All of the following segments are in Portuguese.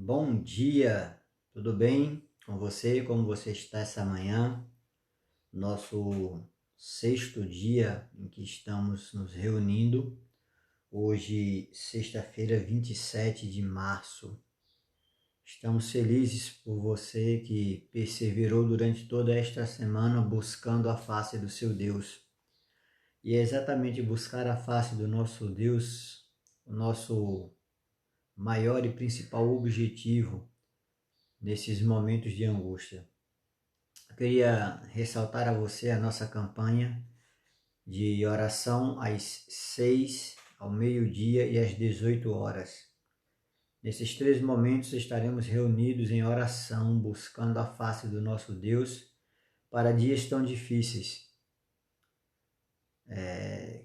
Bom dia, tudo bem com você? Como você está essa manhã? Nosso sexto dia em que estamos nos reunindo. Hoje, sexta-feira, 27 de março. Estamos felizes por você que perseverou durante toda esta semana buscando a face do seu Deus. E é exatamente buscar a face do nosso Deus, o nosso maior e principal objetivo nesses momentos de angústia. Eu queria ressaltar a você a nossa campanha de oração às 6, ao meio-dia e às 18 horas. Nesses 3 momentos estaremos reunidos em oração, buscando a face do nosso Deus para dias tão difíceis.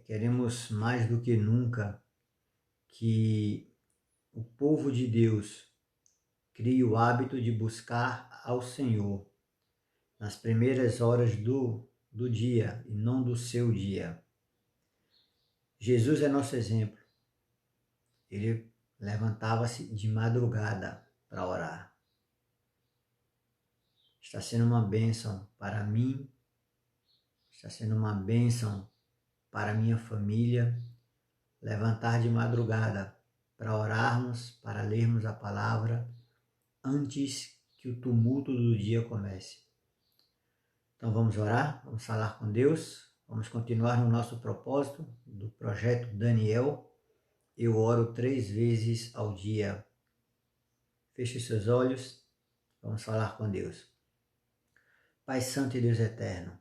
Queremos mais do que nunca que o povo de Deus crie o hábito de buscar ao Senhor nas primeiras horas do dia e não do seu dia. Jesus é nosso exemplo. Ele levantava-se de madrugada para orar. Está sendo uma bênção para mim, está sendo uma bênção para a minha família, levantar de madrugada para orarmos, para lermos a palavra antes que o tumulto do dia comece. Então vamos orar, vamos falar com Deus, vamos continuar no nosso propósito do projeto Daniel. Eu oro 3 vezes ao dia. Feche seus olhos, vamos falar com Deus. Pai Santo e Deus Eterno,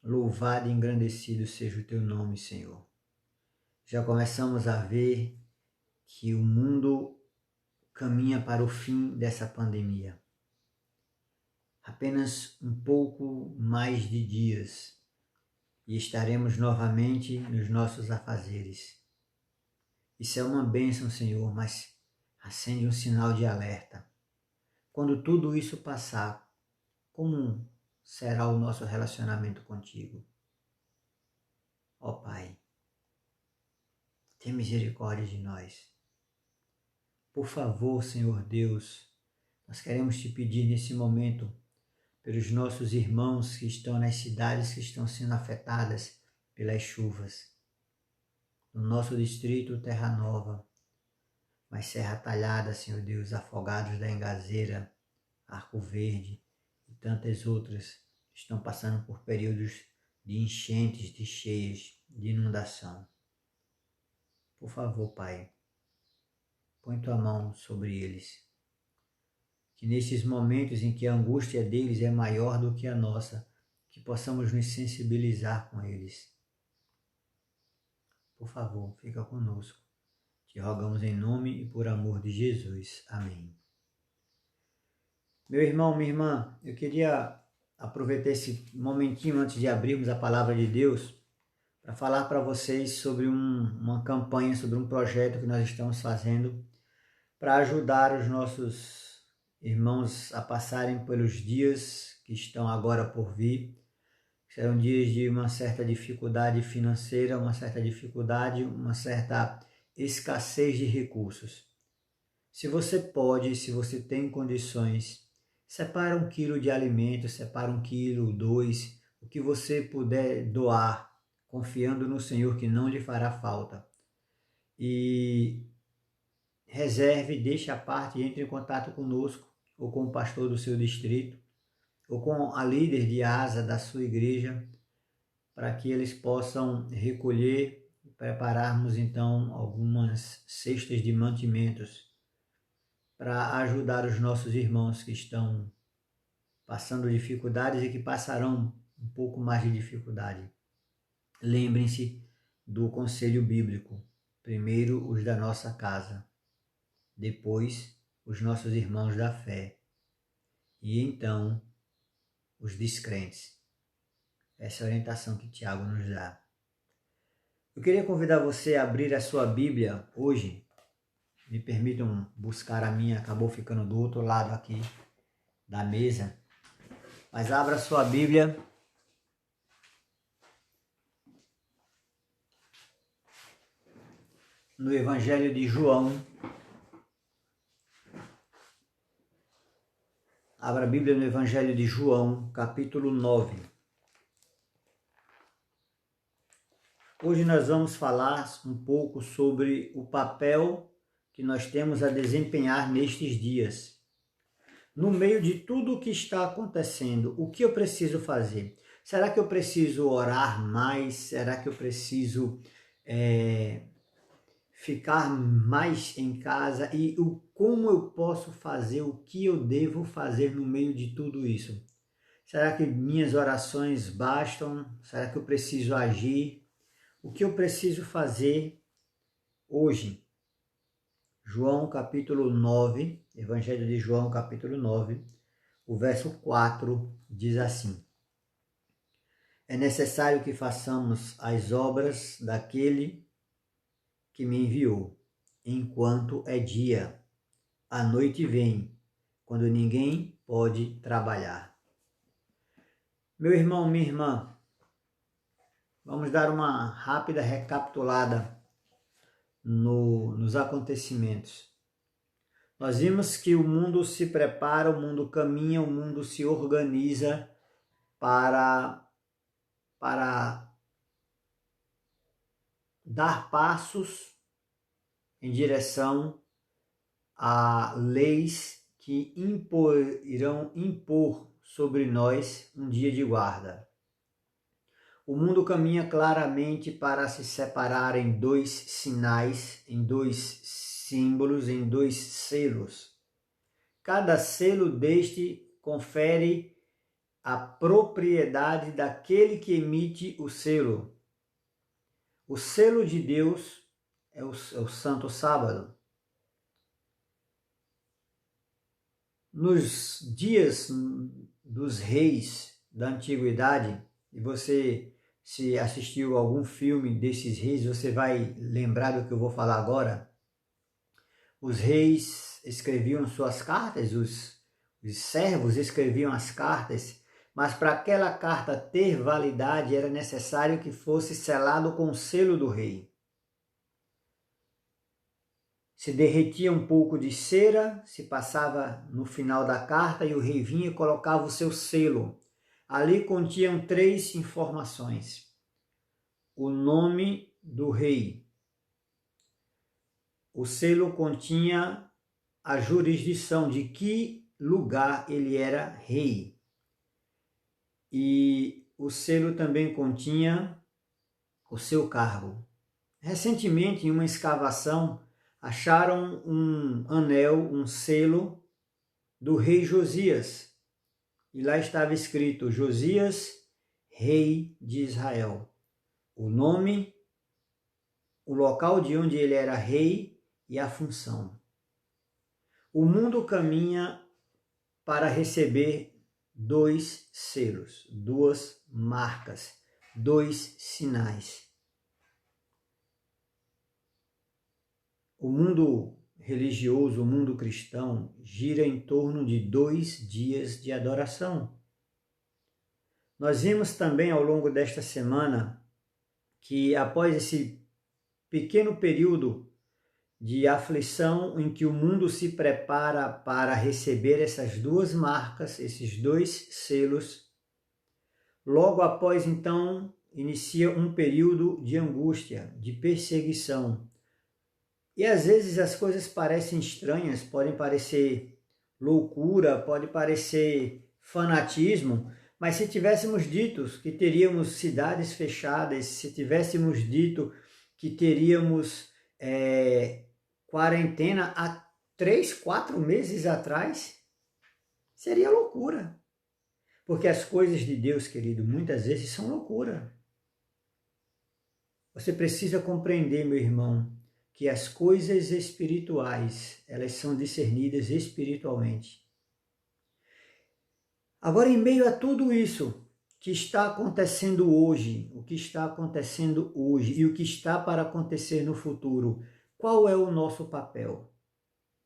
louvado e engrandecido seja o teu nome, Senhor. Já começamos a ver que o mundo caminha para o fim dessa pandemia. Apenas um pouco mais de dias e estaremos novamente nos nossos afazeres. Isso é uma bênção, Senhor, mas acende um sinal de alerta. Quando tudo isso passar, como será o nosso relacionamento contigo? Ó Pai, tem misericórdia de nós. Por favor, Senhor Deus, nós queremos te pedir nesse momento pelos nossos irmãos que estão nas cidades que estão sendo afetadas pelas chuvas. No nosso distrito, Terra Nova, mas Serra Talhada, Senhor Deus, Afogados da Engazeira, Arco Verde e tantas outras estão passando por períodos de enchentes, de cheias, de inundação. Por favor, Pai, põe tua mão sobre eles. Que nesses momentos em que a angústia deles é maior do que a nossa, que possamos nos sensibilizar com eles. Por favor, fica conosco. Te rogamos em nome e por amor de Jesus. Amém. Meu irmão, minha irmã, eu queria aproveitar esse momentinho antes de abrirmos a palavra de Deus para falar para vocês sobre uma campanha, sobre um projeto que nós estamos fazendo para ajudar os nossos irmãos a passarem pelos dias que estão agora por vir. Serão dias de uma certa dificuldade financeira, uma certa dificuldade, uma certa escassez de recursos. Se você pode, se você tem condições, separa 1 quilo de alimento, separa 1 quilo, 2, o que você puder doar, confiando no Senhor que não lhe fará falta. E reserve, deixe a parte, entre em contato conosco, ou com o pastor do seu distrito, ou com a líder de asa da sua igreja, para que eles possam recolher e prepararmos então algumas cestas de mantimentos para ajudar os nossos irmãos que estão passando dificuldades e que passarão um pouco mais de dificuldade. Lembrem-se do conselho bíblico. Primeiro os da nossa casa, depois os nossos irmãos da fé e então os descrentes. Essa é a orientação que Tiago nos dá. Eu queria convidar você a abrir a sua Bíblia hoje. Me permitam buscar a minha, acabou ficando do outro lado aqui da mesa. Mas abra a sua Bíblia no Evangelho de João, Abra a Bíblia no Evangelho de João, capítulo 9. Hoje nós vamos falar um pouco sobre o papel que nós temos a desempenhar nestes dias. No meio de tudo o que está acontecendo, o que eu preciso fazer? Será que eu preciso orar mais? Será que eu preciso ficar mais em casa? E como eu posso fazer? O que eu devo fazer no meio de tudo isso? Será que minhas orações bastam? Será que eu preciso agir? O que eu preciso fazer hoje? João capítulo 9, Evangelho de João capítulo 9, o verso 4 diz assim: É necessário que façamos as obras daquele que me enviou, enquanto é dia. A noite vem, quando ninguém pode trabalhar. Meu irmão, minha irmã, vamos dar uma rápida recapitulada nos acontecimentos. Nós vimos que o mundo se prepara, o mundo caminha, o mundo se organiza para dar passos em direção a leis que irão impor sobre nós um dia de guarda. O mundo caminha claramente para se separar em dois sinais, em dois símbolos, em dois selos. Cada selo deste confere a propriedade daquele que emite o selo. O selo de Deus é o Santo Sábado. Nos dias dos reis da antiguidade, e você se assistiu a algum filme desses reis, você vai lembrar do que eu vou falar agora. Os reis escreviam suas cartas, os servos escreviam as cartas, mas para aquela carta ter validade era necessário que fosse selado com o selo do rei. Se derretia um pouco de cera, se passava no final da carta e o rei vinha e colocava o seu selo. Ali continham 3 informações: o nome do rei. O selo continha a jurisdição, de que lugar ele era rei. E o selo também continha o seu cargo. Recentemente, em uma escavação, acharam um anel, um selo do rei Josias. E lá estava escrito: Josias, rei de Israel. O nome, o local de onde ele era rei e a função. O mundo caminha para receber 2 selos, 2 marcas, 2 sinais. O mundo religioso, o mundo cristão, gira em torno de 2 dias de adoração. Nós vimos também ao longo desta semana que após esse pequeno período de aflição em que o mundo se prepara para receber essas 2 marcas, esses 2 selos, logo após então inicia um período de angústia, de perseguição. E às vezes as coisas parecem estranhas, podem parecer loucura, pode parecer fanatismo, mas se tivéssemos dito que teríamos cidades fechadas, se tivéssemos dito que teríamos quarentena há 3, 4 meses atrás, seria loucura. Porque as coisas de Deus, querido, muitas vezes são loucura. Você precisa compreender, meu irmão, que as coisas espirituais, elas são discernidas espiritualmente. Agora, em meio a tudo isso que está acontecendo hoje, o que está acontecendo hoje e o que está para acontecer no futuro, qual é o nosso papel?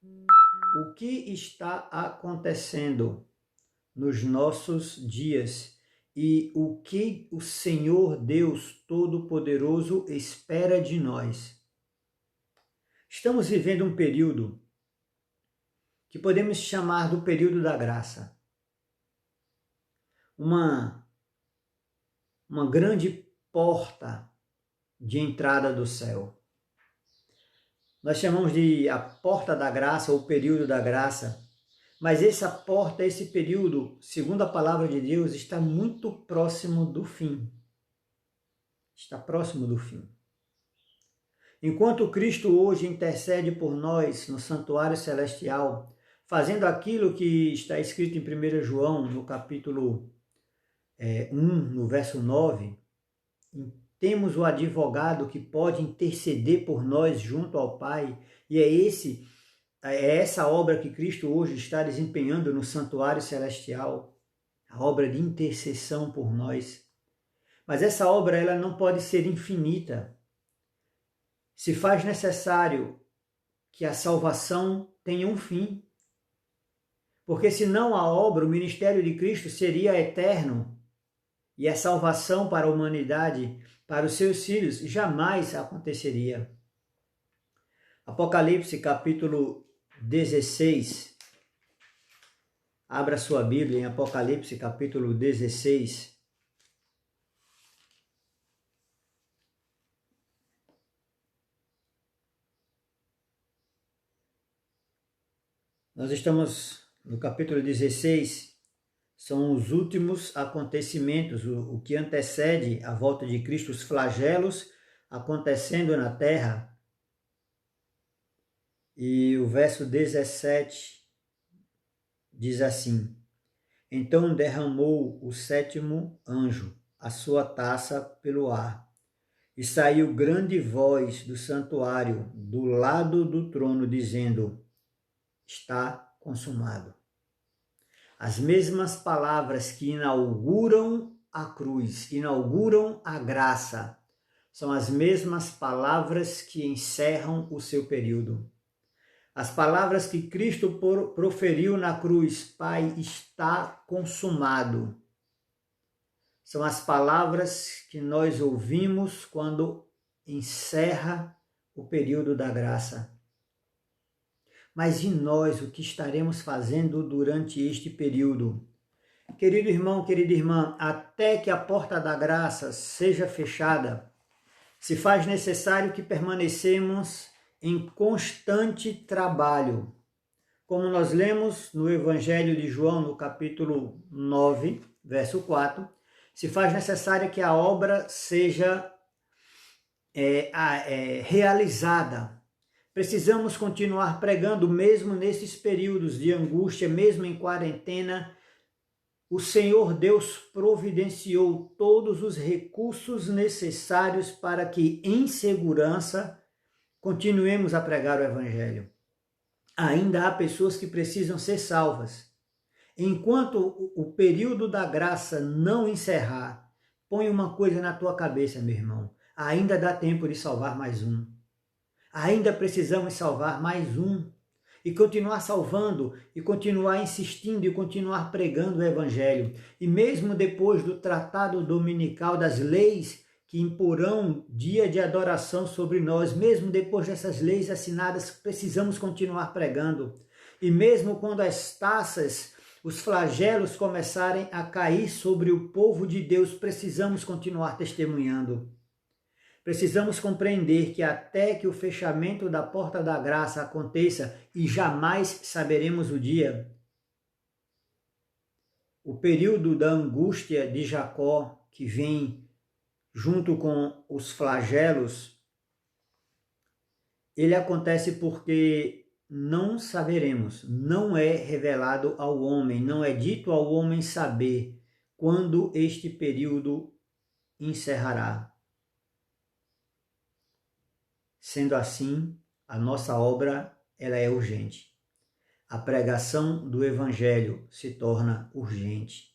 O que está acontecendo nos nossos dias e o que o Senhor Deus Todo-Poderoso espera de nós? Estamos vivendo um período que podemos chamar do período da graça. uma grande porta de entrada do céu. Nós chamamos de a porta da graça, ou o período da graça, mas essa porta, esse período, segundo a palavra de Deus, está muito próximo do fim. Está próximo do fim. Enquanto Cristo hoje intercede por nós no santuário celestial, fazendo aquilo que está escrito em 1 João, no capítulo 1, no verso 9, temos o advogado que pode interceder por nós junto ao Pai, e é essa obra que Cristo hoje está desempenhando no santuário celestial, a obra de intercessão por nós. Mas essa obra ela não pode ser infinita. Se faz necessário que a salvação tenha um fim, porque senão a obra, o ministério de Cristo seria eterno, e a salvação para a humanidade, para os seus filhos, jamais aconteceria. Apocalipse capítulo 16. Abra sua Bíblia em Apocalipse capítulo 16. Nós estamos no capítulo 16. São os últimos acontecimentos, o que antecede a volta de Cristo, os flagelos acontecendo na terra. E o verso 17 diz assim: Então derramou o sétimo anjo a sua taça pelo ar, e saiu grande voz do santuário, do lado do trono, dizendo: Está consumado. As mesmas palavras que inauguram a cruz, inauguram a graça, são as mesmas palavras que encerram o seu período. As palavras que Cristo proferiu na cruz, Pai, está consumado, são as palavras que nós ouvimos quando encerra o período da graça. Mas e nós, o que estaremos fazendo durante este período? Querido irmão, querida irmã, até que a porta da graça seja fechada, se faz necessário que permanecemos em constante trabalho. Como nós lemos no Evangelho de João, no capítulo 9, verso 4, se faz necessário que a obra seja realizada. Precisamos continuar pregando, mesmo nesses períodos de angústia, mesmo em quarentena. O Senhor Deus providenciou todos os recursos necessários para que, em segurança, continuemos a pregar o Evangelho. Ainda há pessoas que precisam ser salvas. Enquanto o período da graça não encerrar, põe uma coisa na tua cabeça, meu irmão. Ainda dá tempo de salvar mais um. Ainda precisamos salvar mais um. E continuar salvando, e continuar insistindo, e continuar pregando o Evangelho. E mesmo depois do tratado dominical, das leis que imporão dia de adoração sobre nós, mesmo depois dessas leis assinadas, precisamos continuar pregando. E mesmo quando as taças, os flagelos começarem a cair sobre o povo de Deus, precisamos continuar testemunhando. Precisamos compreender que até que o fechamento da porta da graça aconteça, e jamais saberemos o dia, o período da angústia de Jacó, que vem junto com os flagelos, ele acontece porque não saberemos, não é revelado ao homem, não é dito ao homem saber quando este período encerrará. Sendo assim, a nossa obra ela é urgente. A pregação do Evangelho se torna urgente.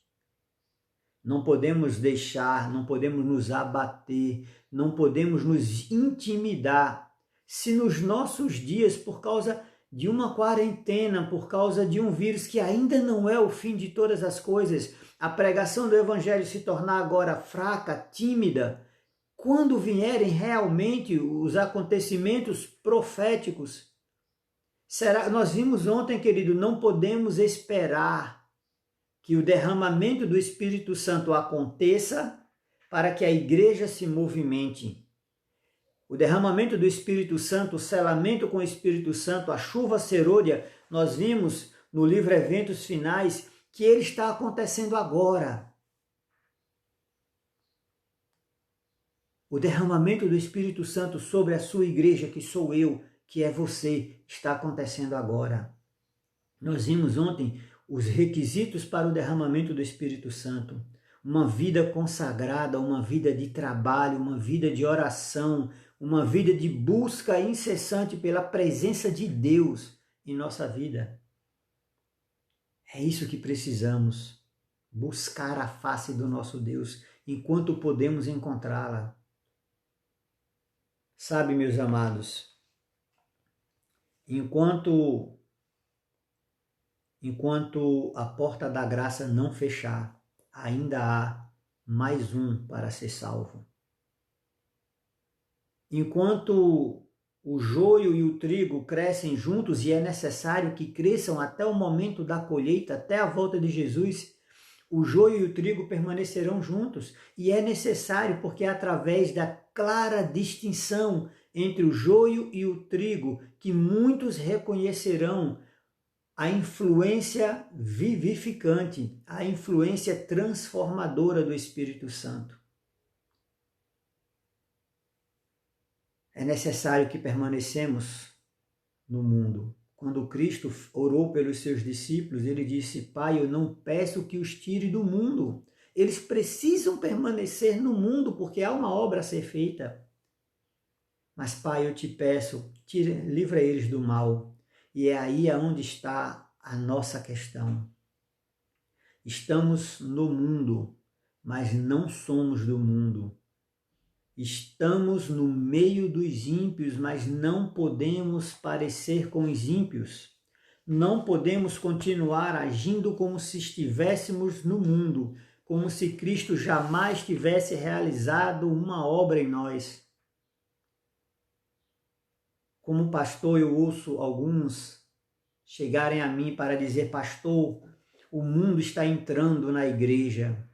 Não podemos deixar, não podemos nos abater, não podemos nos intimidar se nos nossos dias, por causa de uma quarentena, por causa de um vírus que ainda não é o fim de todas as coisas, a pregação do Evangelho se tornar agora fraca, tímida. Quando vierem realmente os acontecimentos proféticos, nós vimos ontem, querido, não podemos esperar que o derramamento do Espírito Santo aconteça para que a igreja se movimente. O derramamento do Espírito Santo, o selamento com o Espírito Santo, a chuva serôdia, nós vimos no livro Eventos Finais que ele está acontecendo agora. O derramamento do Espírito Santo sobre a sua igreja, que sou eu, que é você, está acontecendo agora. Nós vimos ontem os requisitos para o derramamento do Espírito Santo. Uma vida consagrada, uma vida de trabalho, uma vida de oração, uma vida de busca incessante pela presença de Deus em nossa vida. É isso que precisamos, buscar a face do nosso Deus enquanto podemos encontrá-la. Sabe, meus amados, enquanto a porta da graça não fechar, ainda há mais um para ser salvo. Enquanto o joio e o trigo crescem juntos e é necessário que cresçam até o momento da colheita, até a volta de Jesus, o joio e o trigo permanecerão juntos. E é necessário porque é através da clara distinção entre o joio e o trigo que muitos reconhecerão a influência vivificante, a influência transformadora do Espírito Santo. É necessário que permanecemos no mundo. Quando Cristo orou pelos seus discípulos, ele disse: Pai, eu não peço que os tire do mundo. Eles precisam permanecer no mundo porque há uma obra a ser feita. Mas, Pai, eu te peço, livra eles do mal. E é aí onde está a nossa questão. Estamos no mundo, mas não somos do mundo. Estamos no meio dos ímpios, mas não podemos parecer com os ímpios. Não podemos continuar agindo como se estivéssemos no mundo, como se Cristo jamais tivesse realizado uma obra em nós. Como pastor, eu ouço alguns chegarem a mim para dizer: pastor, o mundo está entrando na igreja.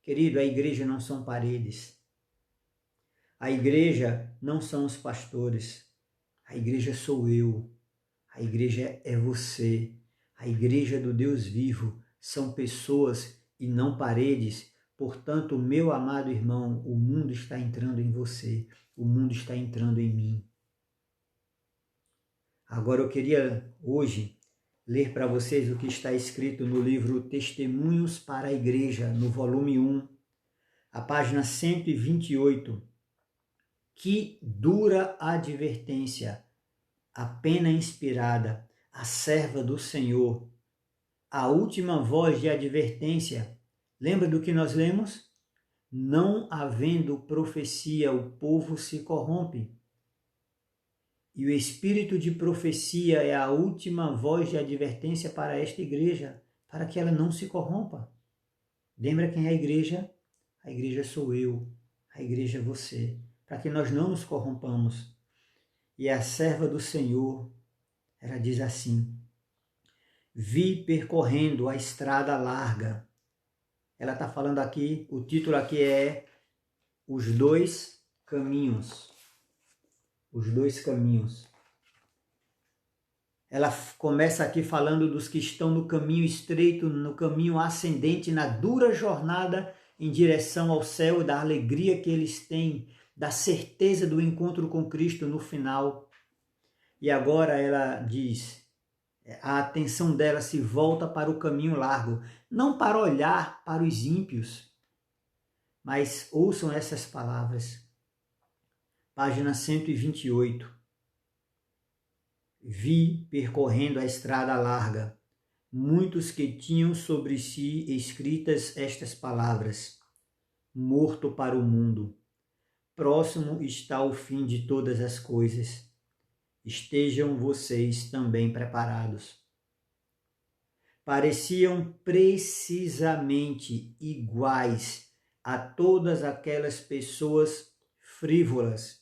Querido, a igreja não são paredes. A igreja não são os pastores. A igreja sou eu. A igreja é você. A igreja do Deus vivo são pessoas e não paredes. Portanto, meu amado irmão, o mundo está entrando em você. O mundo está entrando em mim. Agora eu queria hoje ler para vocês o que está escrito no livro Testemunhos para a Igreja, no volume 1, a página 128. Que dura advertência, a pena inspirada, a serva do Senhor, a última voz de advertência. Lembra do que nós lemos? Não havendo profecia, o povo se corrompe. E o espírito de profecia é a última voz de advertência para esta igreja, para que ela não se corrompa. Lembra quem é a igreja? A igreja sou eu, a igreja é você. Para que nós não nos corrompamos. E a serva do Senhor, ela diz assim: vi percorrendo a estrada larga. Ela está falando aqui, o título aqui é Os Dois Caminhos. Os dois caminhos. Ela começa aqui falando dos que estão no caminho estreito, no caminho ascendente, na dura jornada em direção ao céu, da alegria que eles têm, da certeza do encontro com Cristo no final. E agora ela diz, a atenção dela se volta para o caminho largo, não para olhar para os ímpios, mas ouçam essas palavras. Página 128. Vi percorrendo a estrada larga, muitos que tinham sobre si escritas estas palavras: morto para o mundo. Próximo está o fim de todas as coisas. Estejam vocês também preparados. Pareciam precisamente iguais a todas aquelas pessoas frívolas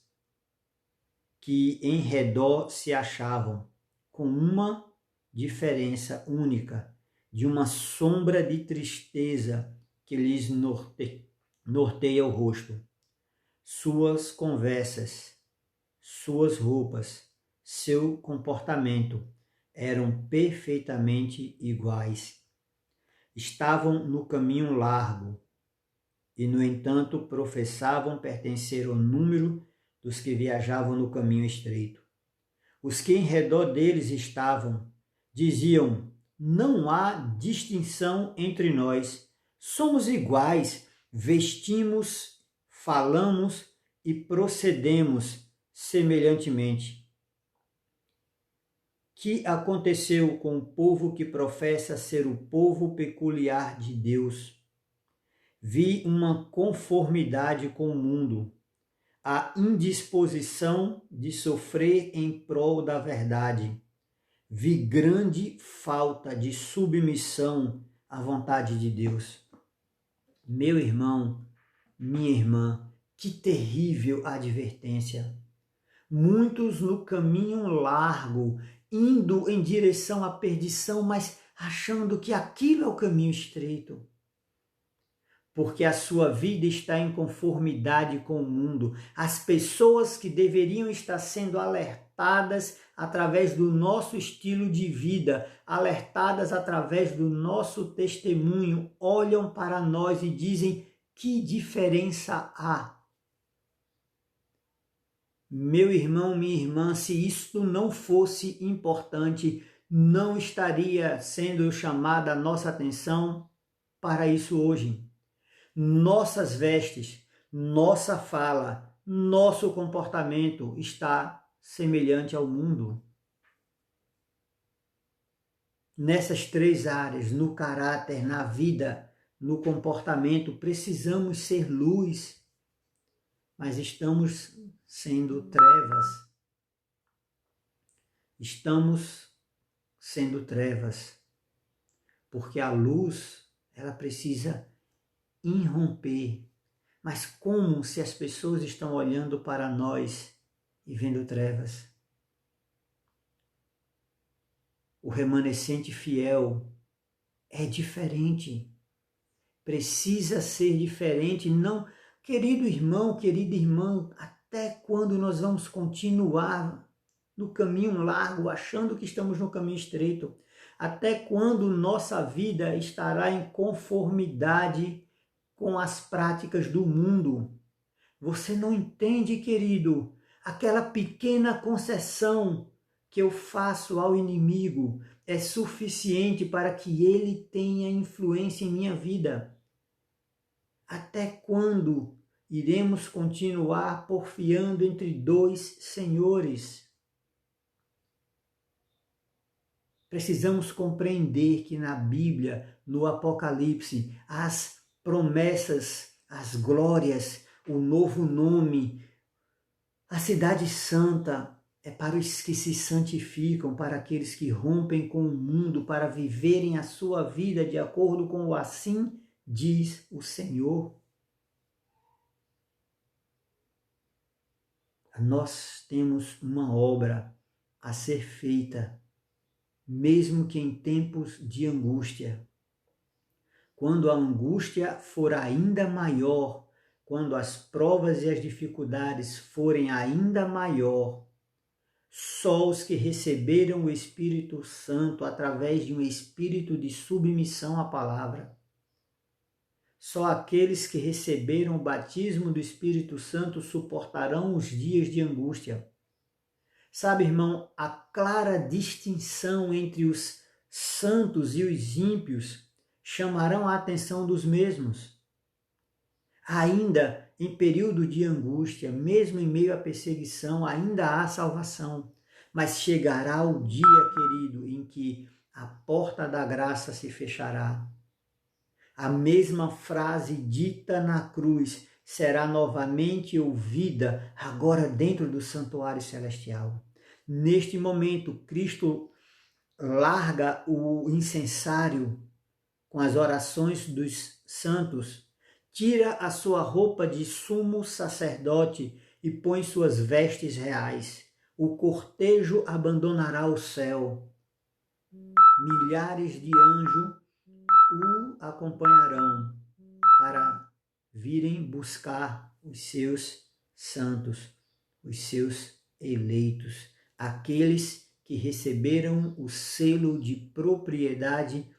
que em redor se achavam, com uma diferença única, de uma sombra de tristeza que lhes norteia o rosto. Suas conversas, suas roupas, seu comportamento eram perfeitamente iguais. Estavam no caminho largo e, no entanto, professavam pertencer ao número dos que viajavam no caminho estreito. Os que em redor deles estavam diziam: não há distinção entre nós, somos iguais, vestimos, falamos e procedemos semelhantemente. Que aconteceu com o povo que professa ser o povo peculiar de Deus? Vi uma conformidade com o mundo, a indisposição de sofrer em prol da verdade. Vi grande falta de submissão à vontade de Deus. Meu irmão, minha irmã, que terrível advertência! Muitos no caminho largo, indo em direção à perdição, mas achando que aquilo é o caminho estreito. Porque a sua vida está em conformidade com o mundo. As pessoas que deveriam estar sendo alertadas através do nosso estilo de vida, alertadas através do nosso testemunho, olham para nós e dizem: que diferença há? Meu irmão, minha irmã, se isto não fosse importante, não estaria sendo chamada a nossa atenção para isso hoje. Nossas vestes, nossa fala, nosso comportamento está semelhante ao mundo. Nessas três áreas, no caráter, na vida, no comportamento, precisamos ser luz, mas estamos sendo trevas. Estamos sendo trevas, porque a luz, ela precisa irromper. Mas como se as pessoas estão olhando para nós e vendo trevas? O remanescente fiel é diferente. Precisa ser diferente. Não, querido irmão, querida irmã, até quando nós vamos continuar no caminho largo, achando que estamos no caminho estreito? Até quando nossa vida estará em conformidade com as práticas do mundo? Você não entende, querido? Aquela pequena concessão que eu faço ao inimigo é suficiente para que ele tenha influência em minha vida. Até quando iremos continuar porfiando entre dois senhores? Precisamos compreender que na Bíblia, no Apocalipse, as promessas, as glórias, o novo nome, a cidade santa é para os que se santificam, para aqueles que rompem com o mundo, para viverem a sua vida de acordo com o assim diz o Senhor. Nós temos uma obra a ser feita, mesmo que em tempos de angústia. Quando a angústia for ainda maior, quando as provas e as dificuldades forem ainda maior, só os que receberam o Espírito Santo através de um espírito de submissão à palavra, só aqueles que receberam o batismo do Espírito Santo suportarão os dias de angústia. Sabe, irmão, a clara distinção entre os santos e os ímpios chamarão a atenção dos mesmos. Ainda em período de angústia, mesmo em meio à perseguição, ainda há salvação. Mas chegará o dia, querido, em que a porta da graça se fechará. A mesma frase dita na cruz será novamente ouvida agora dentro do santuário celestial. Neste momento, Cristo larga o incensário com as orações dos santos, tira a sua roupa de sumo sacerdote e põe suas vestes reais. O cortejo abandonará o céu. Milhares de anjos o acompanharão para virem buscar os seus santos, os seus eleitos, aqueles que receberam o selo de propriedade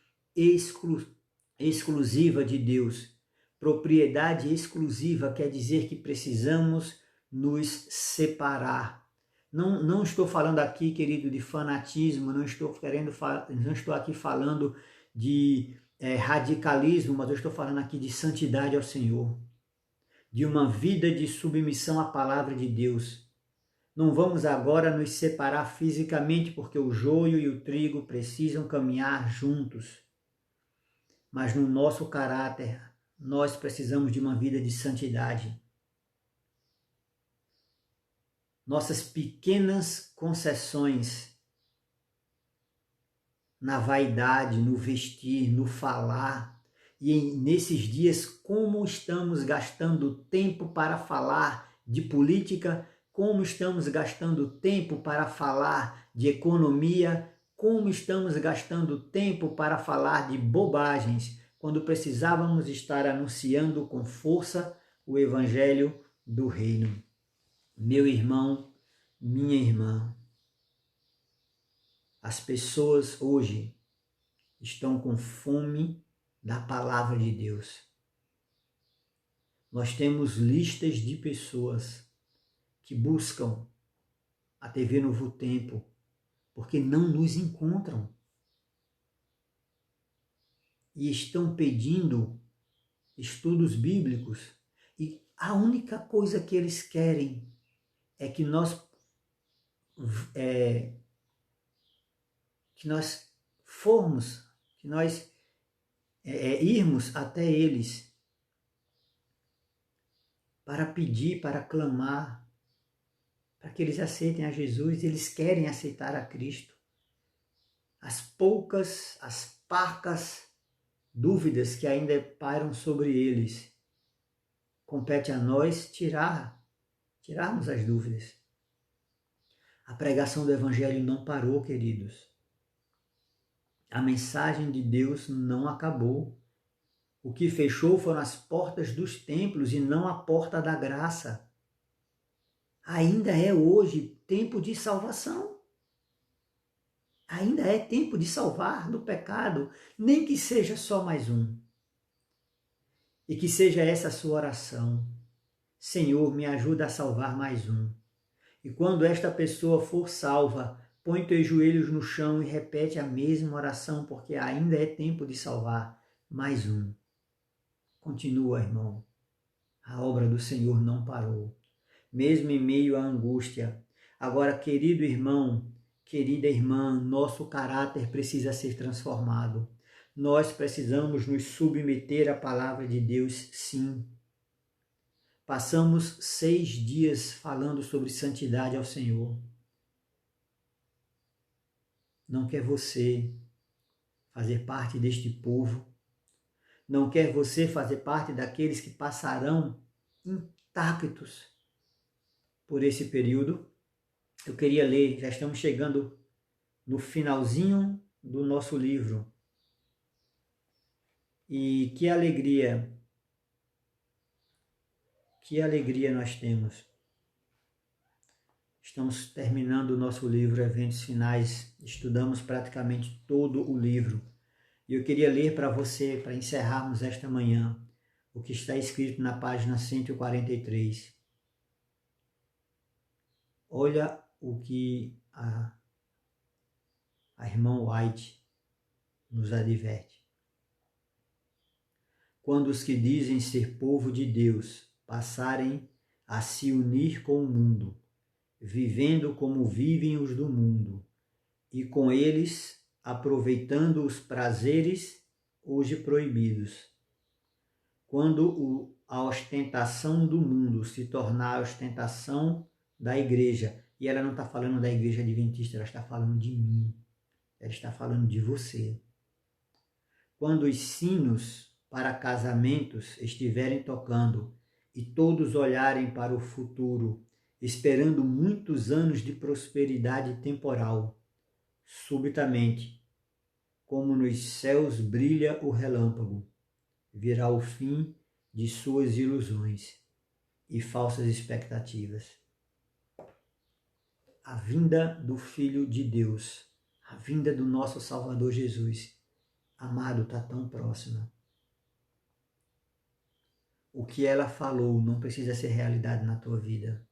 exclusiva de Deus. Propriedade exclusiva quer dizer que precisamos nos separar. Não estou falando aqui, querido, de fanatismo, não estou aqui falando de radicalismo, mas eu estou falando aqui de santidade ao Senhor, de uma vida de submissão à palavra de Deus. Não vamos agora nos separar fisicamente, porque o joio e o trigo precisam caminhar juntos. Mas no nosso caráter, nós precisamos de uma vida de santidade. Nossas pequenas concessões na vaidade, no vestir, no falar, e nesses dias como estamos gastando tempo para falar de política, como estamos gastando tempo para falar de economia, como estamos gastando tempo para falar de bobagens, quando precisávamos estar anunciando com força o evangelho do reino. Meu irmão, minha irmã, as pessoas hoje estão com fome da palavra de Deus. Nós temos listas de pessoas que buscam a TV Novo Tempo porque não nos encontram e estão pedindo estudos bíblicos, e a única coisa que eles querem é que nós irmos até eles para pedir, para clamar, para que eles aceitem a Jesus. Eles querem aceitar a Cristo. As parcas dúvidas que ainda pairam sobre eles, compete a nós tirarmos as dúvidas. A pregação do Evangelho não parou, queridos. A mensagem de Deus não acabou. O que fechou foram as portas dos templos e não a porta da graça. Ainda é hoje tempo de salvação. Ainda é tempo de salvar do pecado, nem que seja só mais um. E que seja essa a sua oração. Senhor, me ajuda a salvar mais um. E quando esta pessoa for salva, põe teus joelhos no chão e repete a mesma oração, porque ainda é tempo de salvar mais um. Continua, irmão. A obra do Senhor não parou, mesmo em meio à angústia. Agora, querido irmão, querida irmã, nosso caráter precisa ser transformado. Nós precisamos nos submeter à palavra de Deus, sim. Passamos 6 dias falando sobre santidade ao Senhor. Não quer você fazer parte deste povo? Não quer você fazer parte daqueles que passarão intactos por esse período? Eu queria ler, já estamos chegando no finalzinho do nosso livro. E que alegria nós temos. Estamos terminando o nosso livro Eventos Finais, estudamos praticamente todo o livro. E eu queria ler para você, para encerrarmos esta manhã, o que está escrito na página 143. Olha o que a irmã White nos adverte. Quando os que dizem ser povo de Deus passarem a se unir com o mundo, vivendo como vivem os do mundo, e com eles aproveitando os prazeres hoje proibidos. Quando a ostentação do mundo se tornar a ostentação da igreja, e ela não está falando da igreja adventista, ela está falando de mim, ela está falando de você. Quando os sinos para casamentos estiverem tocando e todos olharem para o futuro, esperando muitos anos de prosperidade temporal, subitamente como nos céus brilha o relâmpago. Virá o fim de suas ilusões e falsas expectativas. A vinda do Filho de Deus, a vinda do nosso Salvador Jesus, amado, está tão próxima. O que ela falou não precisa ser realidade na tua vida.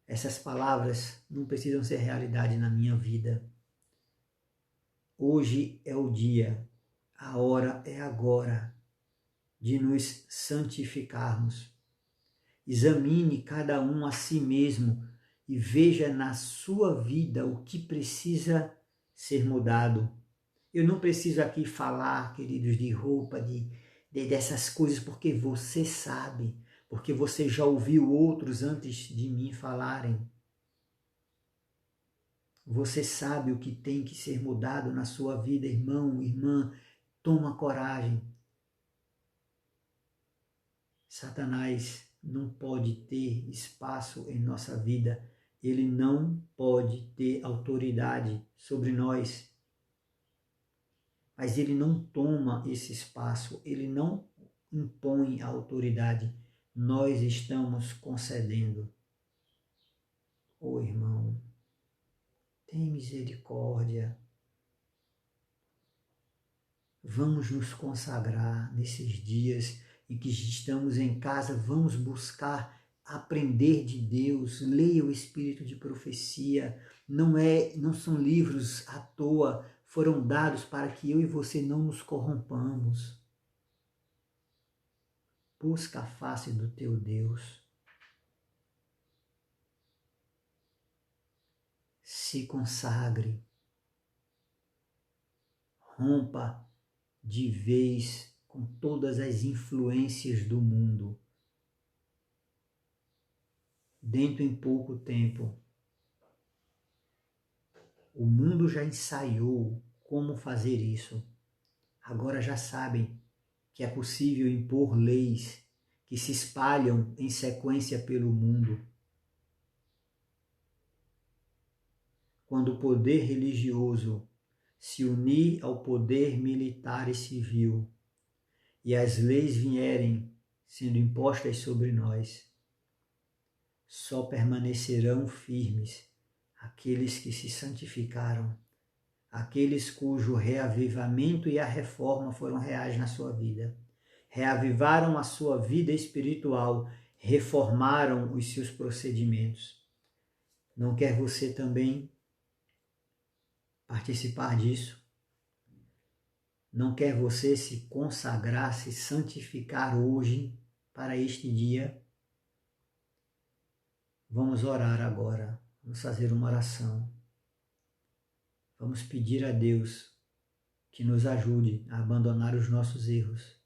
Essas palavras não precisam ser realidade na minha vida. Hoje é o dia, a hora é agora de nos santificarmos. Examine cada um a si mesmo e veja na sua vida o que precisa ser mudado. Eu não preciso aqui falar, queridos, de roupa, dessas coisas, porque você sabe, porque você já ouviu outros antes de mim falarem. Você sabe o que tem que ser mudado na sua vida, irmão, irmã. Toma coragem. Satanás não pode ter espaço em nossa vida. Ele não pode ter autoridade sobre nós. Mas ele não toma esse espaço, ele não impõe a autoridade. Nós estamos concedendo. Ô irmão, tem misericórdia. Vamos nos consagrar nesses dias em que estamos em casa, vamos buscar aprender de Deus, leia o Espírito de profecia, não são livros à toa, foram dados para que eu e você não nos corrompamos. Busca a face do teu Deus. Se consagre. Rompa de vez com todas as influências do mundo. Dentro em pouco tempo, o mundo já ensaiou como fazer isso. Agora já sabem que é possível impor leis que se espalham em sequência pelo mundo. Quando o poder religioso se unir ao poder militar e civil e as leis vierem sendo impostas sobre nós, só permanecerão firmes aqueles que se santificaram, aqueles cujo reavivamento e a reforma foram reais na sua vida. Reavivaram a sua vida espiritual, reformaram os seus procedimentos. Não quer você também participar disso? Não quer você se consagrar, se santificar hoje para este dia? Vamos orar agora, vamos fazer uma oração. Vamos pedir a Deus que nos ajude a abandonar os nossos erros.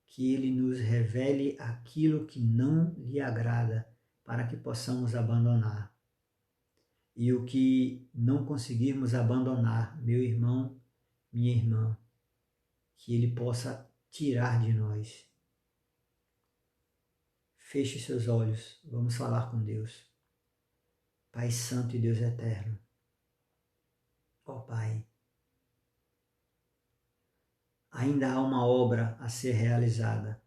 Que Ele nos revele aquilo que não lhe agrada para que possamos abandonar. E o que não conseguirmos abandonar, meu irmão, minha irmã, que Ele possa tirar de nós. Feche seus olhos, vamos falar com Deus. Pai Santo e Deus Eterno, ó Pai, ainda há uma obra a ser realizada,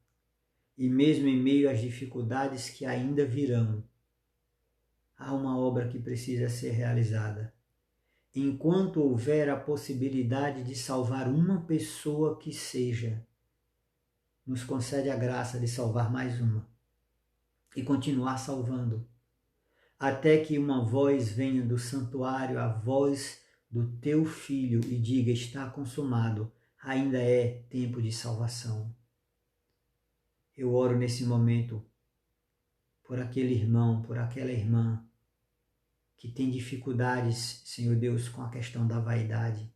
e mesmo em meio às dificuldades que ainda virão, há uma obra que precisa ser realizada. Enquanto houver a possibilidade de salvar uma pessoa que seja, nos concede a graça de salvar mais uma e continuar salvando, até que uma voz venha do santuário, a voz do teu Filho, e diga: está consumado, ainda é tempo de salvação. Eu oro nesse momento por aquele irmão, por aquela irmã que tem dificuldades, Senhor Deus, com a questão da vaidade,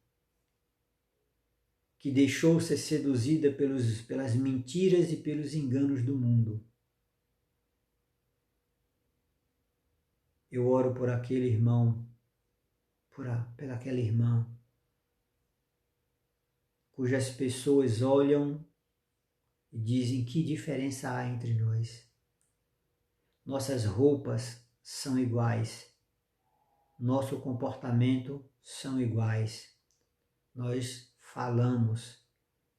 que deixou ser seduzida pelas mentiras e pelos enganos do mundo. Eu oro por aquele irmão, pelaquela irmã, cujas pessoas olham e dizem: que diferença há entre nós? Nossas roupas são iguais, nosso comportamento são iguais. Nós falamos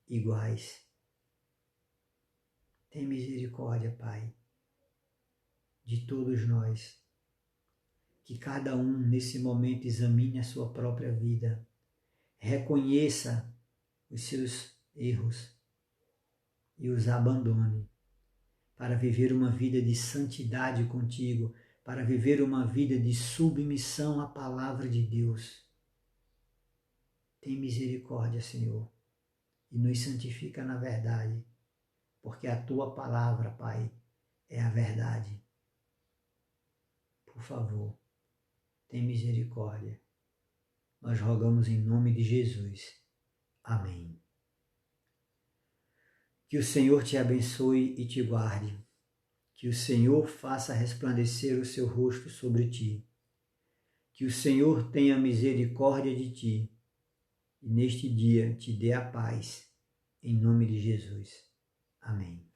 iguais. Tem misericórdia, Pai, de todos nós. Que cada um nesse momento examine a sua própria vida, reconheça os seus erros e os abandone para viver uma vida de santidade contigo, para viver uma vida de submissão à palavra de Deus. Tem misericórdia, Senhor, e nos santifica na verdade, porque a tua palavra, Pai, é a verdade. Por favor, tem misericórdia. Nós rogamos em nome de Jesus. Amém. Que o Senhor te abençoe e te guarde. Que o Senhor faça resplandecer o seu rosto sobre ti. Que o Senhor tenha misericórdia de ti e neste dia te dê a paz. Em nome de Jesus. Amém.